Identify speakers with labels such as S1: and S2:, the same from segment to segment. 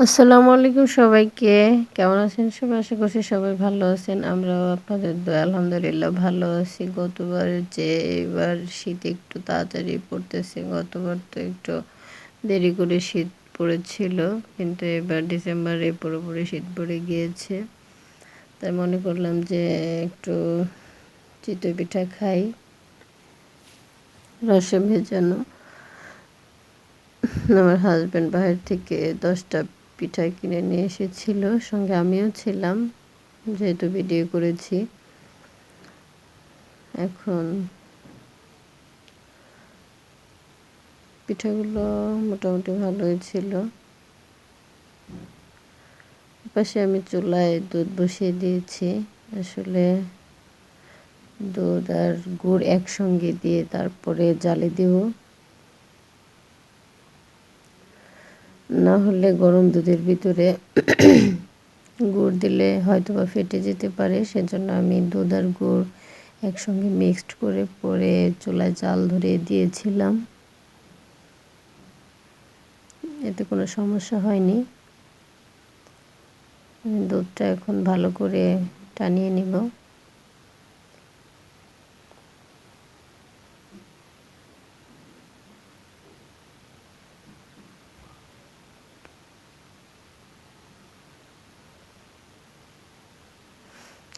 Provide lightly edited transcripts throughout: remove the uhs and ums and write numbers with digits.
S1: আসসালামু আলাইকুম সবাইকে। কেমন আছেন সবাই? আশা করছি সবাই ভালো আছেন। আমরাও আপনাদের দয়ায় আলহামদুলিল্লাহ ভালো আছি। গতবারের চেয়ে এবার শীত একটু তাড়াতাড়ি পড়তেছে। গতবার তো একটু দেরি করে শীত পড়েছিল, কিন্তু এবার ডিসেম্বরে পুরোপুরি শীত পড়ে গিয়েছে। তাই মনে করলাম যে একটু চিতই পিঠা খাই, রসে ভেজানো। আমার হাজব্যান্ড বাইরে থেকে 10টা পিঠা কিনে নিয়ে এসেছিল, সঙ্গে আমিও ছিলাম, যেহেতু ভিডিও করেছি। এখন পিঠাগুলো মোটামুটি ভালোই ছিল। পাশে আমি চুলায় দুধ বসিয়ে দিয়েছি। আসলে দুধ আর গুড় একসঙ্গে দিয়ে তারপরে জ্বালে দেব, না হলে গরম দুধের ভিতরে গুড় দিলে হয়তো বা ফেটে যেতে পারে। সেজন্য আমি দুধ আর গুড় একসঙ্গে মিক্সড করে পরে চুলায় জাল ধরিয়ে দিয়েছিলাম। এতে কোনো সমস্যা হয়নি। দুধটা এখন ভালো করে টানিয়ে নিব।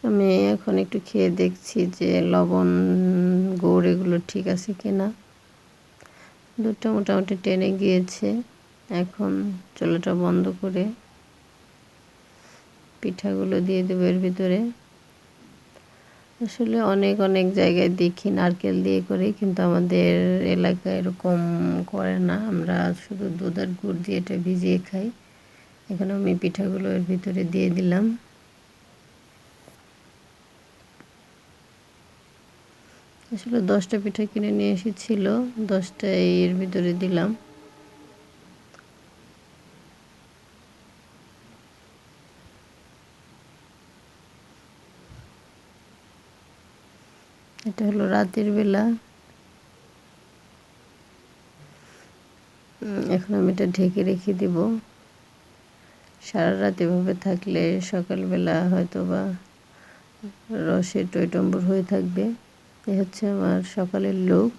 S1: আমি এখন একটু খেয়ে দেখছি যে লবণ, গুড় এগুলো ঠিক আছে কিনা। দুধটা মোটামুটি টেনে গিয়েছে। এখন চুলাটা বন্ধ করে পিঠাগুলো দিয়ে দেবো এর ভিতরে। আসলে অনেক অনেক জায়গায় দেখি নারকেল দিয়ে করে, কিন্তু আমাদের এলাকায় এরকম করে না। আমরা শুধু দুধ আর গুড় দিয়ে এটা ভিজিয়ে খাই। এখন আমি পিঠাগুলো এর ভিতরে দিয়ে দিলাম। আসলে 10টা পিঠা কিনে নিয়ে এসেছিল, 10টা এর ভিতরে দিলাম। এটা হলো রাতের বেলা। এখন আমি এটা ঢেকে রেখে দেব। সারা রাত এভাবে থাকলে সকালবেলা হয়তো বা রসে টইটম্বুর হয়ে থাকবে। এ হচ্ছে আমার সকালের লুক।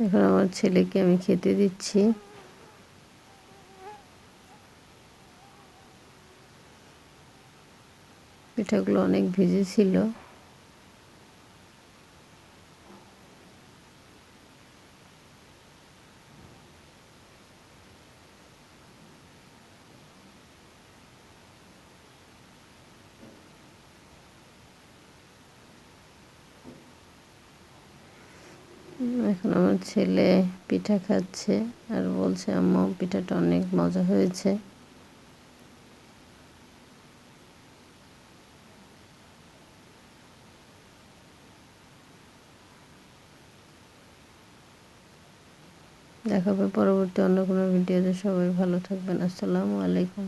S1: এখন আমার ছেলেকে আমি খেতে দিচ্ছি। পিঠাগুলো অনেক ভিজে ছিল। এখন আমার ছেলে পিঠা খাচ্ছে আর বলছে, আম্মু পিঠাটা অনেক মজা হয়েছে। দেখা হবে পরবর্তী অন্য কোনো ভিডিওতে। সবাই ভালো থাকবেন। আসসালামু আলাইকুম।